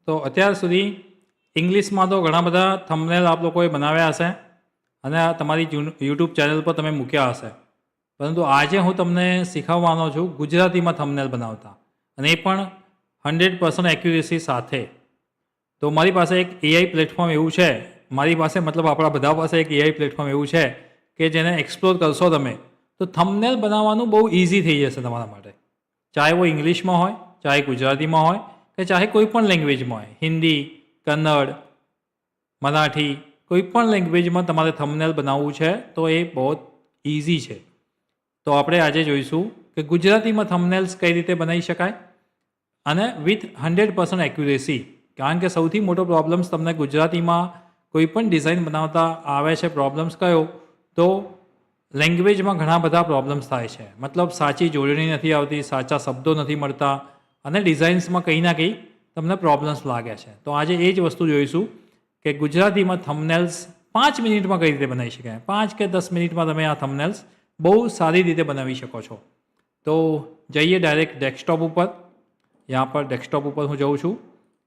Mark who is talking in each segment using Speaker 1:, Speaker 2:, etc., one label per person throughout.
Speaker 1: તો અત્યાર સુધી ઇંગ્લિશમાં તો ઘણા બધા થંબનેલ આપ લોકોએ બનાવ્યા હશે અને આ તમારી યુટ્યુબ ચેનલ પર તમે મૂક્યા હશે, પરંતુ આજે હું તમને શીખવવાનો છું ગુજરાતીમાં થંબનેલ બનાવતા, અને એ પણ 100% એક્યુરેસી સાથે. તો મારી પાસે એક એઆઈ પ્લેટફોર્મ એવું છે, મારી પાસે મતલબ આપણા બધા પાસે એક એઆઈ પ્લેટફોર્મ એવું છે કે જેને એક્સપ્લોર કરશો તમે તો થંબનેલ બનાવવાનું બહુ ઇઝી થઈ જશે તમારા માટે. ચાહે वो ઇંગ્લિશમાં હોય, ચાહે ગુજરાતીમાં હોય, કે ચાહે કોઈ પણ લેંગ્વેજમાં હોય, હિન્દી, કન્નડ, મરાઠી, કોઈ પણ લેંગ્વેજમાં તમારે થંબનેલ બનાવવું છે તો એ બહુ ઇઝી છે. તો આપણે આજે જોઈશું કે ગુજરાતીમાં થંબનેલ્સ કઈ રીતે બનાવી શકાય અને વિથ 100% એક્યુરેસી. કારણ કે સૌથી મોટો પ્રોબ્લેમ્સ તમને ગુજરાતીમાં કોઈ પણ ડિઝાઇન બનાવતા આવે છે પ્રોબ્લેમ્સ કયો, તો લેંગ્વેજમાં ઘણા બધા પ્રોબ્લેમ્સ થાય છે. મતલબ સાચી જોડણી નથી આવતી, સાચા શબ્દો નથી મળતા અને ડિઝાઇન્સમાં કંઈ ના કંઈ તમને પ્રોબ્લેમ્સ લાગે છે. તો આજે એ જ વસ્તુ જોઈશું કે ગુજરાતીમાં થંબનેલ્સ 5 મિનિટમાં કઈ રીતે બનાવી શકાય. 5 કે 10 મિનિટમાં તમે આ થંબનેલ્સ બહુ સારી રીતે બનાવી શકો છો. તો જઈએ ડાયરેક્ટ ડેસ્કટોપ ઉપર. યહાં પર ડેસ્કટોપ ઉપર હું જઉં છું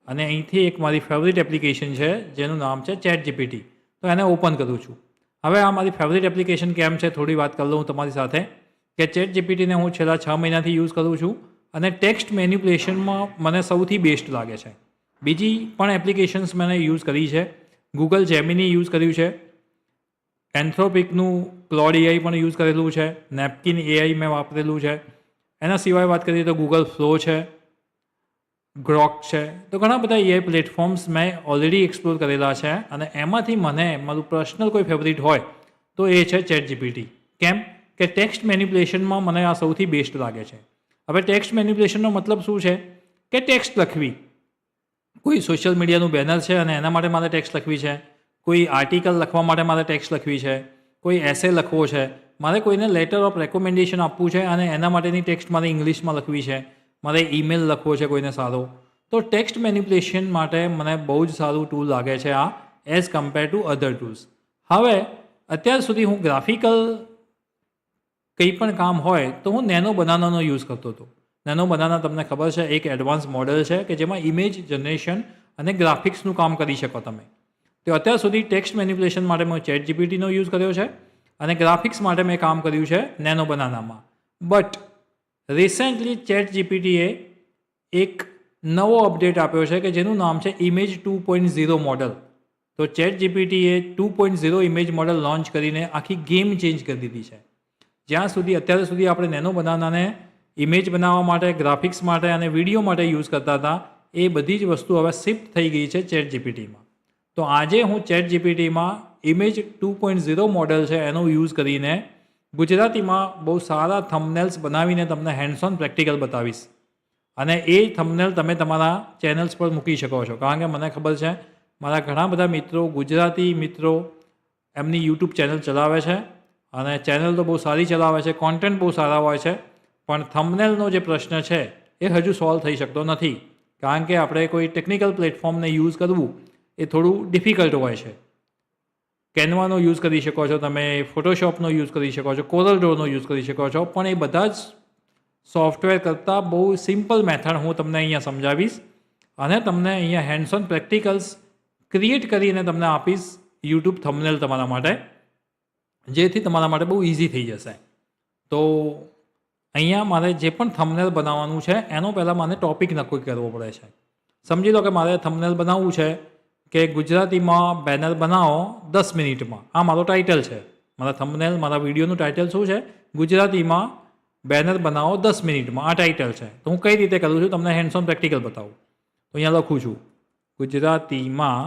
Speaker 1: અને અહીંથી એક મારી ફેવરિટ એપ્લિકેશન છે જેનું નામ છે ChatGPT. તો એને ઓપન કરું છું. હવે આ મારી ફેવરિટ એપ્લિકેશન કેમ છે થોડી વાત કરી લઉં હું તમારી સાથે કે ChatGPTને હું છેલ્લા 6 મહિનાથી યુઝ કરું છું અને ટેક્સ્ટ મેન્યુપ્યુલેશનમાં મને સૌથી બેસ્ટ લાગે છે. બીજી પણ એપ્લિકેશન્સ મેં યુઝ કરી છે. ગૂગલ જેમિની યુઝ કર્યું છે, એન્થ્રોપિકનું ક્લોડ એઆઈ પણ યુઝ કરેલું છે, નેપકિન એઆઈ મેં વાપરેલું છે. એના સિવાય વાત કરીએ તો ગૂગલ ફ્લો છે, ગ્રોક છે. તો ઘણા બધા એઆઈ પ્લેટફોર્મ્સ મેં ઓલરેડી એક્સપ્લોર કરેલા છે અને એમાંથી મને મારું પર્સનલ કોઈ ફેવરિટ હોય તો એ છે ChatGPT. કેમ કે ટેક્સ્ટ મેન્યુપ્યુલેશનમાં મને આ સૌથી બેસ્ટ લાગે છે. હવે ટેક્સ્ટ મેન્યુપ્યુલેશનનો મતલબ શું છે કે ટેક્સ્ટ લખવી. કોઈ સોશિયલ મીડિયાનું બેનર છે અને એના માટે મારે ટેક્સ્ટ લખવી છે, કોઈ આર્ટિકલ લખવા માટે મારે ટેક્સ્ટ લખવી છે, કોઈ એસે લખવો છે, મારે કોઈને લેટર ઓફ રેકમેન્ડેશન આપવું છે અને એના માટેની ટેક્સ્ટ મારે ઇંગ્લિશમાં લખવી છે, મારે ઈમેલ લખવો છે કોઈને સારો, તો ટેક્સ્ટ મેન્યુપ્યુલેશન માટે મને બહુ જ સારું ટૂલ લાગે છે આ as compare to other tools. હવે અત્યાર સુધી હું ગ્રાફિકલ કંઈ પણ કામ હોય તો હું નેનો બનાનાનો યુઝ કરતો હતો. નેનો બનાના તમને ખબર છે એક એડવાન્સ મોડેલ છે કે જેમાં ઇમેજ જનરેશન અને ગ્રાફિક્સનું કામ કરી શકો તમે. તો અત્યાર સુધી ટેક્સ્ટ મેન્યુપ્યુલેશન માટે મેં ChatGPTનો યુઝ કર્યો છે અને ગ્રાફિક્સ માટે મેં કામ કર્યું છે નેનો બનાનામાં. બટ રિસેન્ટલી ChatGPTએ એક નવો અપડેટ આપ્યો છે કે જેનું નામ છે ઇમેજ 2.0 મોડલ. તો ChatGPTએ 2.0 ઇમેજ મોડલ લોન્ચ કરીને આખી ગેમ ચેન્જ કરી દીધી છે. જ્યાં સુધી અત્યાર સુધી આપણે નેનો બનાનાને ઇમેજ બનાવવા માટે, ગ્રાફિક્સ માટે અને વિડીયો માટે યુઝ કરતા હતા, એ બધી જ વસ્તુ હવે શિફ્ટ થઈ ગઈ છે ChatGPTમાં. તો આજે હું ChatGPTમાં ઇમેજ 2.0 મોડલ છે એનો યુઝ કરીને ગુજરાતીમાં બહુ સારા થંબનેલ્સ બનાવીને તમને હેન્ડ્સ ઓન પ્રેક્ટિકલ બતાવીશ. અને એ થંબનેલ તમે તમારા ચેનલ્સ પર મૂકી શકો છો. કારણ કે મને ખબર છે મારા ઘણા બધા મિત્રો, ગુજરાતી મિત્રો એમની યુટ્યુબ ચેનલ ચલાવે છે અને ચેનલ તો બહુ સારી ચલાવે છે, કોન્ટેન્ટ બહુ સારા હોય છે, પણ થંબનેલનો જે પ્રશ્ન છે એ હજુ સોલ્વ થઈ શકતો નથી. કારણ કે આપણે કોઈ ટેકનિકલ પ્લેટફોર્મને યુઝ કરવું એ થોડું ડિફિકલ્ટ હોય છે. કેનવાનો યુઝ કરી શકો છો તમે, ફોટોશોપનો યુઝ કરી શકો છો, કોરલ ડ્રોનો યુઝ કરી શકો છો, પણ એ બધા જ સોફ્ટવેર કરતાં બહુ સિમ્પલ મેથડ હું તમને અહીંયા સમજાવીશ અને તમને અહીંયા હેન્ડ્સ ઓન પ્રેક્ટિકલ્સ ક્રિએટ કરીને તમને આપીશ યુટ્યુબ થંબનેલ તમારા માટે, જેથી તમારા માટે બહુ ઇઝી થઈ જશે. તો અહીંયા મારે જે પણ થંબનેલ બનાવવાનું છે એનો પહેલાં મને ટોપિક નક્કી કરવો પડે છે. સમજી લો કે મારે થંબનેલ બનાવવું છે કે ગુજરાતીમાં બેનર બનાવો 10 મિનિટમાં. આ મારો ટાઇટલ છે. મારા થંબનેલ, મારા વિડીયોનું ટાઇટલ શું છે? ગુજરાતીમાં બેનર બનાવો 10 મિનિટમાં. આ ટાઇટલ છે. તો હું કઈ રીતે કરું છું તમને હેન્ડ્સ ઓન પ્રેક્ટિકલ બતાવું. તો અહીંયા લખું છું ગુજરાતીમાં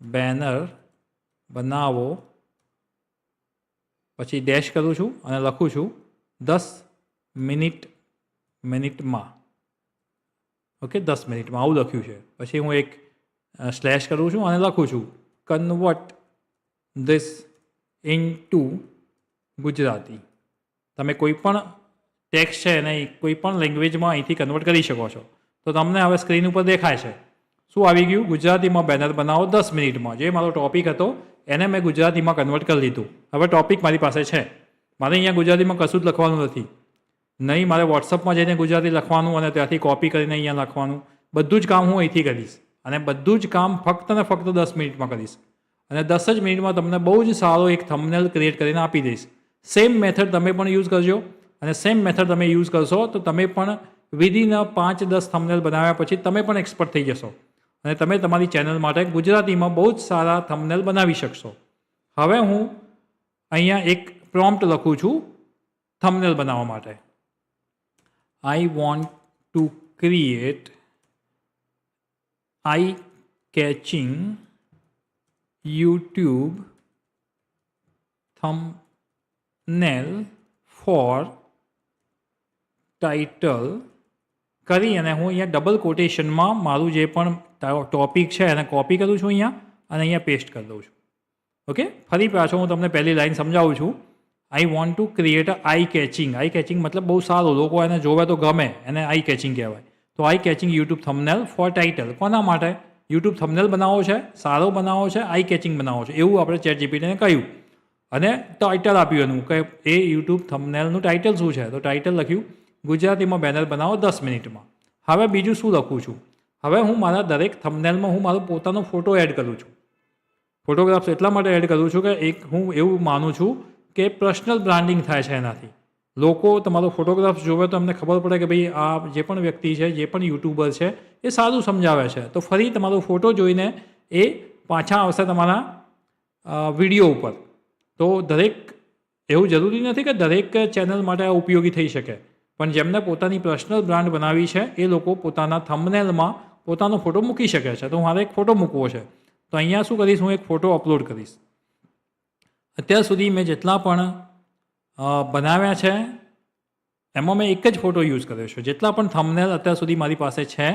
Speaker 1: બેનર બનાવો, પછી ડેશ કરું છું અને લખું છું 10 મિનિટમાં. ઓકે, 10 મિનિટમાં આવું લખ્યું છે. પછી હું એક સ્લેશ કરું છું અને લખું છું કન્વર્ટ ધીસ ઇનટુ ગુજરાતી. તમે કોઈ પણ ટેક્સ્ટ છે એને કોઈ પણ લેંગ્વેજમાં અહીંથી કન્વર્ટ કરી શકો છો. તો તમને હવે સ્ક્રીન ઉપર દેખાય છે શું આવી ગયું? ગુજરાતીમાં બેનર બનાવો 10 મિનિટમાં. જે મારો ટોપિક હતો એને મેં ગુજરાતીમાં કન્વર્ટ કરી લીધું. હવે ટોપિક મારી પાસે છે. મારે અહીંયા ગુજરાતીમાં કશું જ લખવાનું નથી. નહીં મારે વોટ્સઅપમાં જઈને ગુજરાતી લખવાનું અને ત્યાંથી કોપી કરીને અહીંયા લખવાનું, બધું જ કામ હું અહીંથી કરીશ અને બધું જ કામ ફક્ત ને ફક્ત 10 મિનિટમાં કરીશ અને 10 જ મિનિટમાં તમને બહુ જ સારો એક થંબનેલ ક્રિએટ કરીને આપી દઈશ. સેમ મેથડ તમે પણ યુઝ કરજો અને સેમ મેથડ તમે યુઝ કરશો તો તમે પણ વિધિન 5-10 થંબનેલ બનાવ્યા પછી તમે પણ એક્સપર્ટ થઈ જશો અને તમે તમારી ચેનલ માટે ગુજરાતીમાં બહુ જ સારા થંબનેલ બનાવી શકશો. હવે હું અહીંયા એક પ્રોમ્પ્ટ લખું છું થંબનેલ બનાવવા માટે. I want to create I catching YouTube thumbnail for title કરી અને હું અહીંયા ડબલ કોટેશનમાં મારું જે પણ ટોપિક છે એને કોપી કરું છું અહીંયા અને અહીંયા પેસ્ટ કરી દઉં છું. ઓકે, ફરી પાછો હું તમને પહેલી લાઈન સમજાવું છું. I want to create I catching. I catching મતલબ બહુ સારું, લોકો એને જોવે તો ગમે, એને આઈ કેચિંગ કહેવાય. તો eye catching YouTube thumbnail for title. કોના માટે? યુટ્યુબ થંબનેલ બનાવવો છે, સારો બનાવવો છે, આઈ કેચિંગ બનાવવો છે, એવું આપણે ChatGPTને કહ્યું અને ટાઇટલ આપ્યું એનું કે એ યુટ્યુબ થંબનેલનું ટાઇટલ શું છે. તો ટાઇટલ લખ્યું ગુજરાતીમાં બેનર બનાવો 10 મિનિટમાં. હવે બીજું શું લખું છું? હવે હું મારા દરેક થંબનેલમાં હું મારો પોતાનો ફોટો એડ કરું છું. ફોટોગ્રાફ્સ એટલા માટે એડ કરું છું કે એક હું એવું માનું છું કે પર્સનલ બ્રાન્ડિંગ થાય છે એનાથી. લોકો તમારો ફોટોગ્રાફ્સ જોવે તો અમને ખબર પડે કે ભાઈ આ જે પણ વ્યક્તિ છે, જે પણ યુટ્યુબર છે એ સારું સમજાવે છે. તો ફરી તમારો ફોટો જોઈને એ પાછા આવશે તમારા વિડીયો ઉપર. તો દરેક એવું જરૂરી નથી કે દરેક ચેનલ માટે આ ઉપયોગી થઈ શકે, પણ જેમને પોતાની પર્સનલ બ્રાન્ડ બનાવી છે એ લોકો પોતાના થંબનેલમાં પોતાનો ફોટો મૂકી શકે છે. તો મારે એક ફોટો મૂકવો છે, તો અહીંયા શું કરીશ, હું એક ફોટો અપલોડ કરીશ. અત્યાર સુધી મેં જેટલા પણ બનાવ્યા છે એમાં મેં એક જ ફોટો યુઝ કર્યો છે. જેટલા પણ થંબનેલ અત્યાર સુધી મારી પાસે છે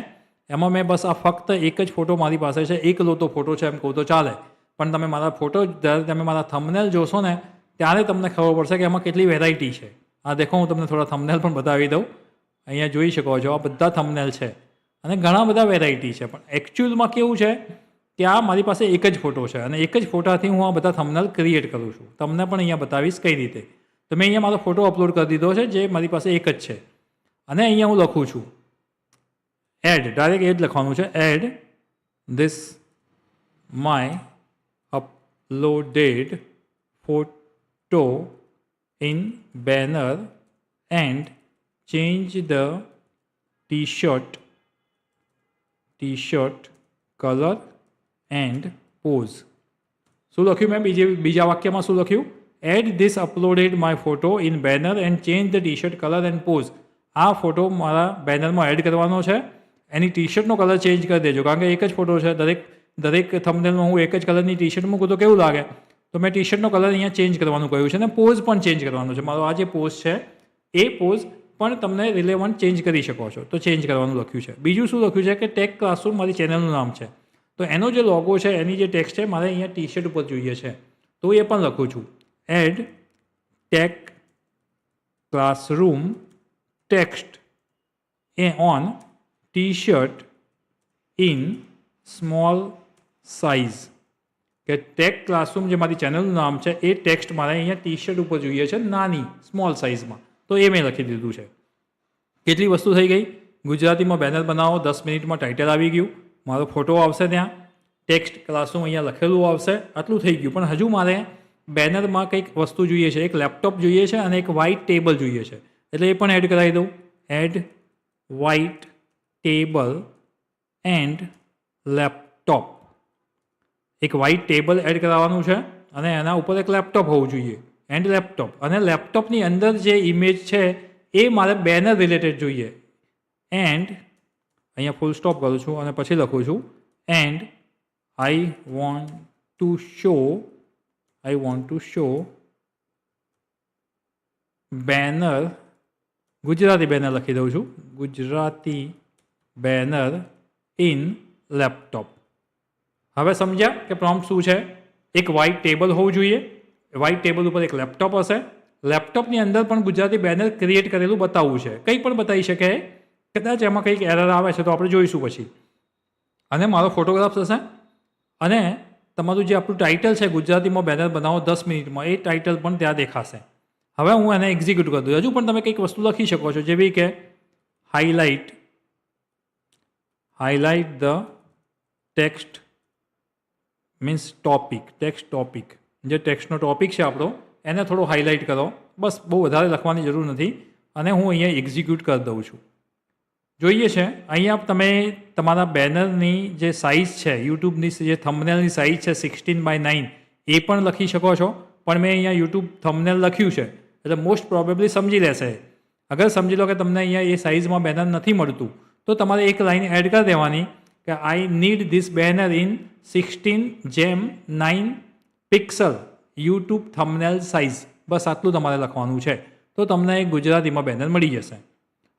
Speaker 1: એમાં મેં બસ આ ફક્ત એક જ ફોટો મારી પાસે છે. એકલોતો ફોટો છે એમ કહું તો ચાલે, પણ તમે મારા ફોટો જ્યારે તમે મારા થંબનેલ જોશો ને ત્યારે તમને ખબર પડશે કે એમાં કેટલી વેરાયટી છે. આ દેખો, હું તમને થોડા થંબનેલ પણ બતાવી દઉં. અહીંયા જોઈ શકો છો, આ બધા થંબનેલ છે અને ઘણા બધા વેરાયટી છે. પણ એકચ્યુઅલમાં કેવું છે કે આ મારી પાસે એક જ ફોટો છે અને એક જ ફોટાથી હું આ બધા થંબનેલ ક્રિએટ કરું છું. તમને પણ અહીંયા બતાવીશ કઈ રીતે. તો મેં અહીંયા મારો ફોટો અપલોડ કરી દીધો છે જે મારી પાસે એક જ છે અને અહીંયા હું લખું છું એડ, ડાયરેક્ટ એડ લખવાનું છે. Add this my uploaded photo in banner and change the t-shirt colour and pose. શું લખ્યું મેં બીજા વાક્યમાં શું લખ્યું? Add this uploaded my photo in banner and change the t-shirt colour and pose. આ ફોટો મારા બેનરમાં એડ કરવાનો છે, એની ટી-શર્ટનો કલર ચેન્જ કરી દેજો, કારણ કે એક જ ફોટો છે. દરેક થંબનેલમાં હું એક જ કલરની ટી-શર્ટ મૂકું તો કેવું લાગે? તો મેં ટી-શર્ટનો કલર અહીંયા ચેન્જ કરવાનું કહ્યું છે અને પોઝ પણ ચેન્જ કરવાનો છે. મારો આ જે પોઝ છે એ પોઝ પણ તમને રિલેવન્ટ ચેન્જ કરી શકો છો, તો ચેન્જ કરવાનું લખ્યું છે. બીજું શું લખ્યું છે કે ટેક ક્લાસરૂમ મારી ચેનલનું નામ છે, તો એનો જે લોગો છે, એની જે ટેક્સ્ટ છે મારે અહીંયા ટી-શર્ટ ઉપર જોઈએ છે, તો એ પણ લખું છું. Add Tech Classroom text on t-shirt in small size. કે ટેક ક્લાસરૂમ જે મારી ચેનલનું નામ છે એ ટેક્સ્ટ મારે અહીંયા ટી-શર્ટ ઉપર જોઈએ છે નાની સ્મોલ સાઇઝમાં, તો એ મેં લખી દીધું છે. કેટલી વસ્તુ થઈ ગઈ? ગુજરાતીમાં બેનર બનાવો 10 મિનિટમાં ટાઇટલ આવી ગયું, મારો ફોટો આવશે, ત્યાં ટેક્સ્ટ ક્લાસરૂમ અહીંયા લખેલું આવશે, આટલું થઈ ગયું. પણ હજુ મારે બેનરમાં કંઈક વસ્તુ જોઈએ છે, એક લેપટોપ જોઈએ છે અને એક વ્હાઇટ ટેબલ જોઈએ છે, એટલે એ પણ એડ કરાવી દઉં. Add white table and laptop. એક વ્હાઇટ ટેબલ એડ કરાવવાનું છે અને એના ઉપર એક લેપટોપ હોવું જોઈએ, એન્ડ લેપટોપ. અને લેપટોપની અંદર જે ઇમેજ છે એ મારે બેનર રિલેટેડ જોઈએ. એન્ડ અહીંયા ફૂલ સ્ટોપ કરું છું અને પછી લખું છું and I want to show banner, Gujarati banner લખી દઉં છું, ગુજરાતી બેનર ઇન લેપટોપ. હવે સમજ્યા કે પ્રોમ્પ્ટ શું છે? એક વ્હાઇટ ટેબલ હોવું જોઈએ, વ્હાઇટ ટેબલ ઉપર એક લેપટોપ હશે, લેપટોપની અંદર પણ ગુજરાતી બેનર ક્રિએટ કરેલું બતાવવું છે. કંઈ પણ બતાવી શકે, કદાચ એમાં કંઈક એરર આવે છે તો આપણે જોઈશું પછી. અને મારો ફોટોગ્રાફ્સ હશે અને તમારું જે આપણું ટાઇટલ છે ગુજરાતીમાં બેનર બનાવો 10 મિનિટમાં, એ ટાઇટલ પણ ત્યાં દેખાશે. હવે હું એને એક્ઝિક્યુટ કરી દઉં. હજુ પણ તમે કંઈક વસ્તુ લખી શકો છો, જેવી કે highlight the text means topic, text topic, જે ટેક્સ્ટનો ટોપિક છે આપણો એને થોડો હાઇલાઇટ કરો. બસ બહુ વધારે લખવાની જરૂર નથી. અને હું અહીંયા એક્ઝિક્યુટ કરી દઉં છું. જોઈએ છે અહીંયા તમે તમારા બેનરની જે સાઇઝ છે, યુટ્યુબની જે થંબનેલની સાઇઝ છે 16:9 એ પણ લખી શકો છો. પણ મેં અહીંયા યુટ્યુબ થંબનેલ લખ્યું છે એટલે મોસ્ટ પ્રોબેબલી સમજી લેશે. અગર સમજી લો કે તમને અહીંયા એ સાઇઝમાં બેનર નથી મળતું તો તમારે એક લાઇન એડ કરી દેવાની કે I need this banner in 16:9 pixel YouTube thumbnail size. બસ આટલું તમારે લખવાનું છે તો તમને એક ગુજરાતીમાં બેનર મળી જશે.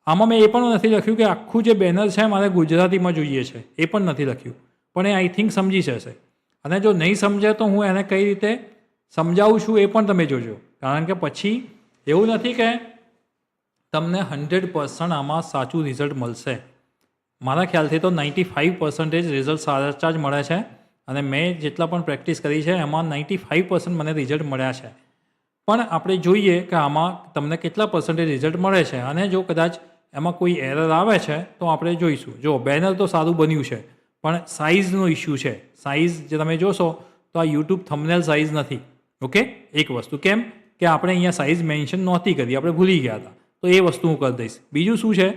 Speaker 1: આમાં મેં એ પણ નથી લખ્યું કે આખું જે બેનર છે મારે ગુજરાતીમાં જોઈએ છે, એ પણ નથી લખ્યું. પણ એ આઈ થિંક સમજી જશે. અને જો નહીં સમજે તો હું એને કઈ રીતે સમજાવું છું એ પણ તમે જોજો. કારણ કે પછી એવું નથી કે તમને 100% આમાં સાચું રિઝલ્ટ મળશે. મારા ખ્યાલથી તો 95% રિઝલ્ટ સાચા જ મળે છે. અને મેં જેટલા પણ પ્રેક્ટિસ કરી છે એમાં 95% મને રિઝલ્ટ મળ્યા છે. પણ આપણે જોઈએ કે આમાં તમને કેટલા પર્સન્ટેજ રિઝલ્ટ મળે છે. અને જો કદાચ એમાં કોઈ એરર આવે છે તો આપણે જોઈશું. જો બેનર તો સારું બન્યું છે પણ સાઇઝનો ઇસ્યુ છે. સાઇઝ જે તમે જોશો તો આ યુટ્યુબ થંબનેલ સાઇઝ નથી. ઓકે, એક વસ્તુ કેમ કે આપણે અહીંયા સાઇઝ મેન્શન નહોતી કરી, આપણે ભૂલી ગયા હતા. તો એ વસ્તુ હું કરી દઈશ. બીજું શું છે,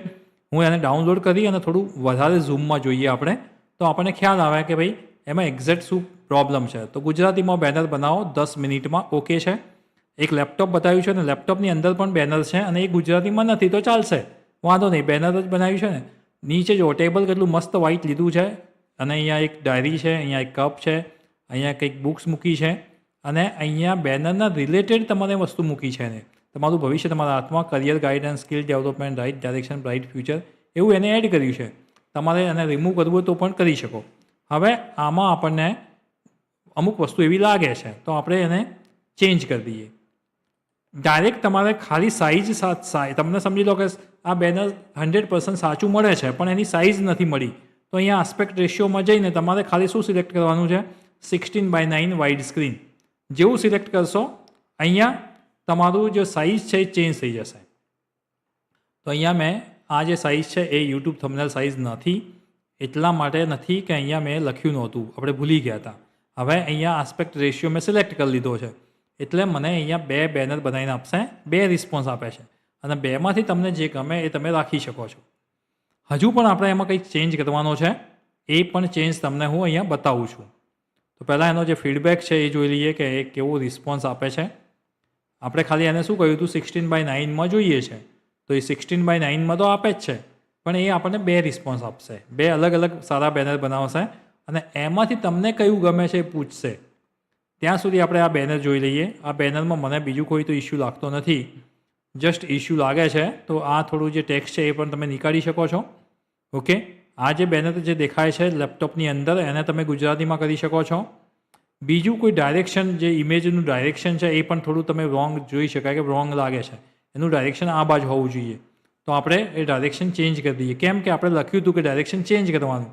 Speaker 1: હું એને ડાઉનલોડ કરી અને થોડું વધારે ઝૂમમાં જોઈએ આપણે તો આપણને ખ્યાલ આવે કે ભાઈ એમાં એક્ઝેક્ટ શું પ્રોબ્લેમ છે. તો ગુજરાતીમાં બેનર બનાવો 10 મિનિટમાં, ઓકે છે. એક લેપટોપ બતાવ્યું છે અને લેપટોપની અંદર પણ બેનર છે અને એ ગુજરાતીમાં નથી તો ચાલશે, વાંધો નહીં, બેનર જ બનાવ્યું છે ને. નીચે જો ટેબલ કેટલું મસ્ત વ્હાઇટ લીધું છે અને અહીંયા એક ડાયરી છે, અહીંયા એક કપ છે, અહીંયા કંઈક બુક્સ મૂકી છે અને અહીંયા બેનરના રિલેટેડ તમારે વસ્તુ મૂકી છે ને. તમારું ભવિષ્ય તમારા હાથમાં, career guidance, skill development, right direction, bright future, એવું એને એડ કર્યું છે. તમારે એને રિમૂવ કરવું હોય તો પણ કરી શકો. હવે આમાં આપણને અમુક વસ્તુ એવી લાગે છે તો આપણે એને ચેન્જ કરી દઈએ. ડાયરેક્ટ તમારે ખાલી સાઇઝ તમને સમજી લો કે આ બેનર 100% સાચું મળે છે પણ એની સાઇઝ નથી મળી તો અહીંયા આસ્પેક્ટ રેશિયોમાં જઈને તમારે ખાલી શું સિલેક્ટ કરવાનું છે, 16:9 વાઇડ સ્ક્રીન. જેવું સિલેક્ટ કરશો અહીંયા તમારું જે સાઇઝ છે એ ચેન્જ થઈ જશે. તો અહીંયા મેં આ જે સાઇઝ છે એ યુટ્યુબ થંબનેલ સાઇઝ નથી, એટલા માટે નથી કે અહીંયા મેં લખ્યું નહોતું, આપણે ભૂલી ગયા હતા. હવે અહીંયા આસ્પેક્ટ રેશિયો મેં સિલેક્ટ કરી લીધો છે એટલે મને અહીંયા 2 બેનર બનાવીને આપશે, 2 રિસ્પોન્સ આપે છે અને બેમાંથી તમને જે ગમે એ તમે રાખી શકો છો. હજુ પણ આપણે એમાં કંઈક ચેન્જ કરવાનો છે, એ પણ ચેન્જ તમને હું અહીંયા બતાવું છું. તો પહેલાં એનો જે ફીડબેક છે એ જોઈ લઈએ કે એ કેવો રિસ્પોન્સ આપે છે. આપણે ખાલી એને શું કહ્યું હતું 16:9માં જોઈએ છે તો એ 16:9માં તો આપે જ છે પણ એ આપણને 2 રિસ્પોન્સ આપશે, 2 અલગ અલગ સારા બેનર બનાવશે અને એમાંથી તમને કયું ગમે છે એ પૂછશે. ત્યાં સુધી આપણે આ બેનર જોઈ લઈએ. આ બેનરમાં મને બીજું કોઈ તો ઇસ્યુ લાગતો નથી. જસ્ટ ઇસ્યુ લાગે છે તો આ થોડું જે ટેક્સ્ટ છે એ પણ તમે નીકાળી શકો છો. ઓકે, આ જે બેનર જે દેખાય છે લેપટોપની અંદર એને તમે ગુજરાતીમાં કરી શકો છો. બીજું કોઈ ડાયરેક્શન, જે ઇમેજનું ડાયરેક્શન છે એ પણ થોડું તમે રોંગ જોઈ શકાય કે રોંગ લાગે છે, એનું ડાયરેક્શન આ બાજુ હોવું જોઈએ. તો આપણે એ ડાયરેક્શન ચેન્જ કરી દઈએ. કેમ કે આપણે લખ્યું હતું કે ડાયરેક્શન ચેન્જ કરવાનું,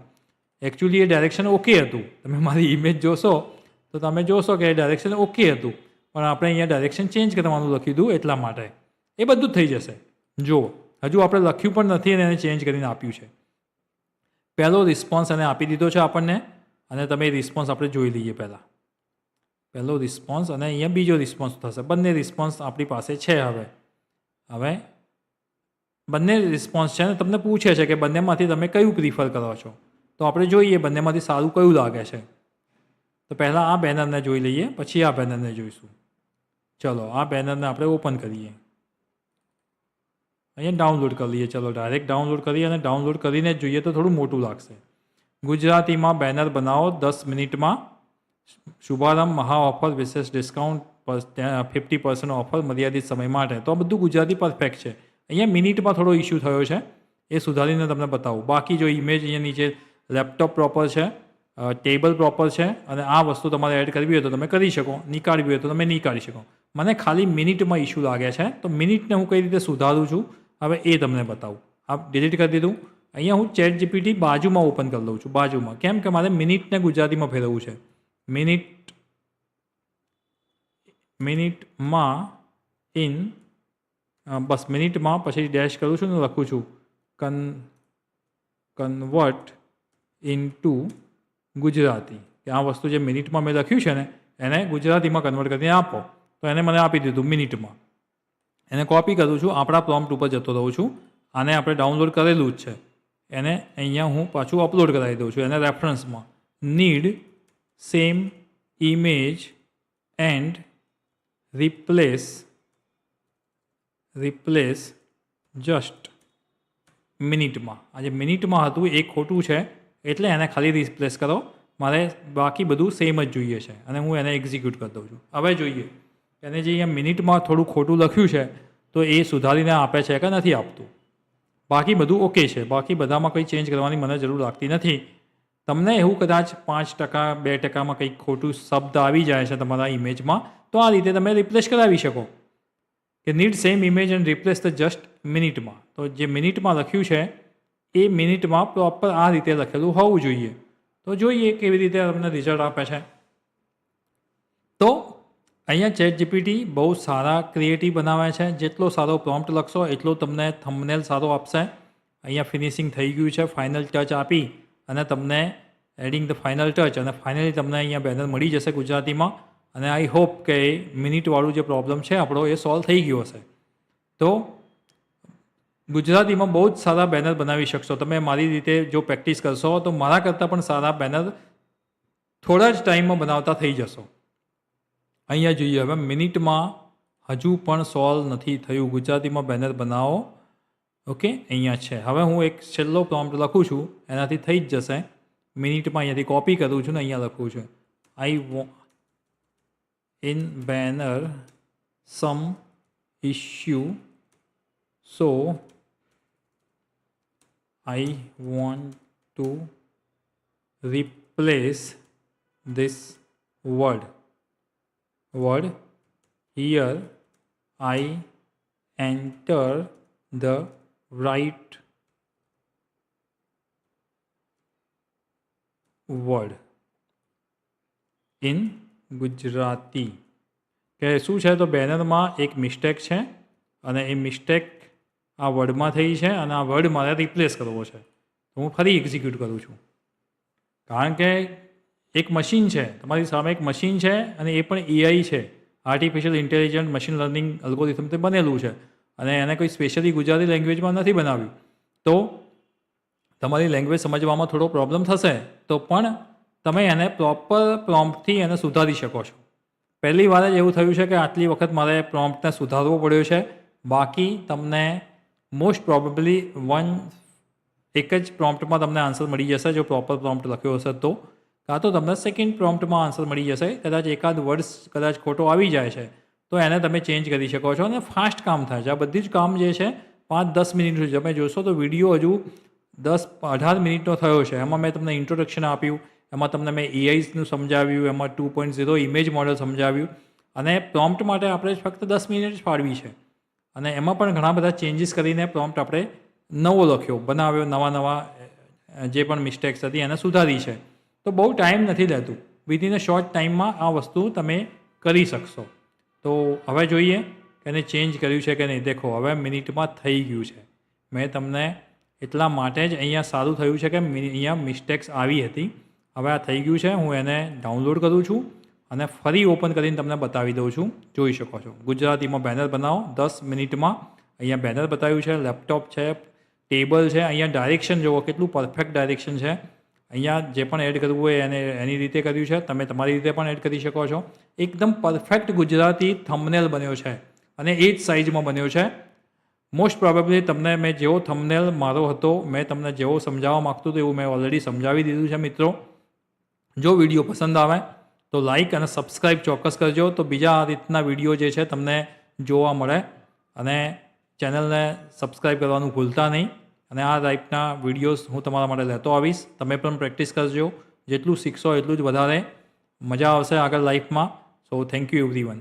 Speaker 1: એકચ્યુઅલી એ ડાયરેક્શન ઓકે હતું. તમે મારી ઇમેજ જોશો તો તમે જોશો કે એ ડાયરેક્શન ઓકે હતું પણ આપણે અહીંયા ડાયરેક્શન ચેન્જ કરવાનું લખ્યું હતું એટલા માટે. એ બધું જ થઈ જશે. જો હજુ આપણે લખ્યું પણ નથી અને એને ચેન્જ કરીને આપ્યું છે. પહેલો રિસ્પોન્સ એને આપી દીધો છે આપણને અને તમે એ રિસ્પોન્સ આપણે જોઈ લઈએ. પહેલો રિસ્પોન્સ અને અહીંયા બીજો રિસ્પોન્સ થશે. બંને રિસ્પોન્સ આપણી પાસે છે. હવે બંને રિસ્પોન્સ છે ને તમને પૂછે છે કે બંનેમાંથી તમે કયું પ્રિફર કરો છો. તો આપણે જોઈએ બંનેમાંથી સારું કયું લાગે છે. તો પહેલાં આ બેનરને જોઈ લઈએ પછી આ બેનરને જોઈશું. ચલો આ બેનરને આપણે ઓપન કરીએ, અહીંયા ડાઉનલોડ કરી લઈએ. ચલો ડાયરેક્ટ ડાઉનલોડ કરીએ અને ડાઉનલોડ કરીને જ જોઈએ તો થોડું મોટું લાગશે. ગુજરાતીમાં બેનર બનાવો 10 મિનિટમાં, શુભારંભ, મહા ઓફર, વિશેષ ડિસ્કાઉન્ટ, 50% ઓફર મર્યાદિત સમય માટે. તો આ બધું ગુજરાતી પરફેક્ટ છે. અહીંયા મિનિટમાં થોડો ઇસ્યુ થયો છે એ સુધારીને તમને બતાવું. બાકી જો ઇમેજ અહીંયા નીચે લેપટોપ પ્રોપર છે, ટેબલ પ્રોપર છે અને આ વસ્તુ તમારે એડ કરવી હોય તો તમે કરી શકો, નીકાળવી હોય તો તમે નીકાળી શકો. મને ખાલી મિનિટમાં ઇસ્યુ લાગે છે તો મિનિટને હું કઈ રીતે સુધારું છું હવે એ તમને બતાવું. આ ડિલીટ કરી દીધું. અહીંયા હું ચેટ જીપીટી બાજુમાં ઓપન કરી દઉં છું, બાજુમાં. કેમ કે મારે મિનિટને ગુજરાતીમાં ફેરવવું છે. મિનિટમાં ઇન, બસ મિનિટમાં, પછી ડેશ કરું છું ને લખું છું કન્વર્ટ ઇન્ટુ ગુજરાતી, કે આ વસ્તુ જે મિનિટમાં મેં લખ્યું છે ને એને ગુજરાતીમાં કન્વર્ટ કરીને આપો. તો એને મને આપી દીધું મિનિટમાં. એને કોપી કરું છું, આપણા પ્રોમ્પ્ટ ઉપર જતો રહું છું. આને આપણે ડાઉનલોડ કરેલું જ છે, એને અહીંયા હું પાછું અપલોડ કરાવી દઉં છું. એને રેફરન્સમાં need same image and replace just મિનિટમાં. આ જે મિનિટમાં હતું એ ખોટું છે, એટલે એને ખાલી રિપ્લેસ કરો. મારે બાકી બધું સેમ જ જોઈએ છે, અને હું એને એક્ઝિક્યુટ કરી દઉં છું. હવે જોઈએ એને જે અહીંયા મિનિટમાં થોડું ખોટું લખ્યું છે તો એ સુધારીને આપે છે કે નથી આપતું. બાકી બધું ઓકે છે, બાકી બધામાં કંઈ ચેન્જ કરવાની મને જરૂર લાગતી નથી. તમને એવું કદાચ 5% 2%માં કંઈક ખોટું શબ્દ આવી જાય છે તમારા ઇમેજમાં, તો આ રીતે તમે રિપ્લેસ કરાવી શકો કે need same image and replace the just મિનિટમાં. તો જે મિનિટમાં લખ્યું છે એ મિનિટમાં પ્રોપર આ રીતે લખેલું હોવું જોઈએ. તો જોઈએ કેવી રીતે તમને રિઝલ્ટ આપે છે. તો અહીંયા ChatGPT બહુ સારા ક્રિએટિવ બનાવે છે. જેટલો સારો પ્રોમ્પ્ટ લખશો એટલો તમને થંબનેલ સારો આપશે. અહીંયા ફિનિશિંગ થઈ ગયું છે, ફાઇનલ ટચ આપી અને તમને એડિંગ ધ ફાઇનલ ટચ, અને ફાઇનલી તમને અહીંયા બેનર મળી જશે ગુજરાતીમાં. અને આઈ હોપ કે મિનિટવાળું જે પ્રોબ્લેમ છે આપણો એ સોલ્વ થઈ ગયો હશે. તો ગુજરાતીમાં બહુ જ સારા બેનર બનાવી શકશો તમે મારી રીતે જો પ્રેક્ટિસ કરશો, તો મારા કરતાં પણ સારા બેનર થોડા જ ટાઈમમાં બનાવતા થઈ જશો. અહીંયા જોઈએ હવે મિનિટમાં હજુ પણ સોલ્વ નથી થયું. ગુજરાતીમાં બેનર બનાવો. ઓકે, અહીંયા છે. હવે હું એક છેલ્લો પ્રોમ્પ્ટ લખું છું, એનાથી થઈ જ જશે. મિનિટમાં અહીંયાથી કોપી કરું છું ને અહીંયા લખું છું in banner some issue, so I want to replace this word. Here I enter the right word in Gujarati. કે શું છે તો બેનરમાં એક મિસ્ટેક છે અને એ મિસ્ટેક આ વર્ડમાં થઈ છે અને આ વર્ડ મારે રિપ્લેસ કરવો છે. તો હું ફરી એક્ઝિક્યુટ કરું છું, કારણ કે એક મશીન છે, તમારી સામે એક મશીન છે અને એ પણ AI છે, આર્ટિફિશિયલ ઇન્ટેલિજન્ટ મશીન લર્નિંગ અલ્ગોરિથમથી બનેલું છે અને એને કોઈ સ્પેશિયલી ગુજરાતી લેંગ્વેજમાં નથી બનાવ્યું. તો તમારી લેંગ્વેજ સમજવામાં થોડો પ્રોબ્લેમ થશે, તો પણ તમે એને પ્રોપર પ્રોમ્પ્ટથી એને સુધારી શકો છો. પહેલી વાર જ એવું થયું છે કે આટલી વખત મારે પ્રોમ્પ્ટને સુધારવો પડ્યો છે. બાકી તમને મોસ્ટ પ્રોબેબલી એક જ પ્રોમ્પ્ટમાં તમને આન્સર મળી જશે જો પ્રોપર પ્રોમ્પ્ટ લખ્યો હશે તો, કાં તો તમને સેકન્ડ પ્રોમ્પ્ટમાં આન્સર મળી જશે. કદાચ એકાદ વર્ડ્સ કદાચ ખોટો આવી જાય છે તો એને તમે ચેન્જ કરી શકો છો અને ફાસ્ટ કામ થાય છે. આ બધી જ કામ જે છે 5-10 મિનિટ સુધી તમે જોશો તો વિડીયો હજુ 10-18 મિનિટનો થયો છે. એમાં મેં તમને ઇન્ટ્રોડક્શન આપ્યું, એમાં તમને મેં AIનું સમજાવ્યું, એમાં 2.0 ઇમેજ મોડલ સમજાવ્યું, અને પ્રોમ્પ્ટ માટે આપણે ફક્ત 10 મિનિટ જ ફાળવી છે. અને એમાં પણ ઘણા બધા ચેન્જીસ કરીને પ્રોમ્પ્ટ આપણે નવો લખ્યો, બનાવ્યો, નવા જે પણ મિસ્ટેક્સ હતી એને સુધારી છે. તો બહુ ટાઈમ નથી લેતું, વિધિન અ શોર્ટ ટાઈમમાં આ વસ્તુ તમે કરી શકશો. તો હવે જોઈએ કે એને ચેન્જ કર્યું છે કે નહીં. દેખો હવે મિનિટમાં થઈ ગયું છે. મેં તમને એટલા માટે જ અહીંયા સારું થયું છે કે અહીંયા મિસ્ટેક્સ આવી હતી. હવે આ થઈ ગયું છે. હું એને ડાઉનલોડ કરું છું અને ફરી ઓપન કરીને તમને બતાવી દઉં છું. જોઈ શકો છો ગુજરાતીમાં બેનર બનાવો 10 મિનિટમાં. અહીંયા બેનર બતાવ્યું છે, લેપટોપ છે, ટેબલ છે. અહીંયા ડાયરેક્શન જુઓ કેટલું પરફેક્ટ ડાયરેક્શન છે. અહીંયા જે પણ એડ કરવું હોય એને એની રીતે કર્યું છે, તમે તમારી રીતે પણ એડ કરી શકો છો. એકદમ પરફેક્ટ ગુજરાતી થંબનેલ બન્યો છે અને એ જ સાઇઝમાં બન્યો છે. મોસ્ટ પ્રોબેબલી તમને મેં જેવો થંબનેલ મારો હતો, મેં તમને જેવો સમજાવવા માગતું હતું એવું મેં ઓલરેડી સમજાવી દીધું છે. મિત્રો, જો વિડીયો પસંદ આવે તો લાઇક અને સબસ્ક્રાઈબ ચોક્કસ કરજો, તો બીજા આ રીતના વિડીયો જે છે તમને જોવા મળે. અને ચેનલને સબસ્ક્રાઈબ કરવાનું ભૂલતા નહીં. અને આ ટાઈપના વિડીયોઝ હું તમારા માટે લેતો આવીશ. તમે પણ પ્રેક્ટિસ કરજો. જેટલું શીખશો એટલું જ વધારે મજા આવશે આગળ લાઈફમાં. So thank you everyone.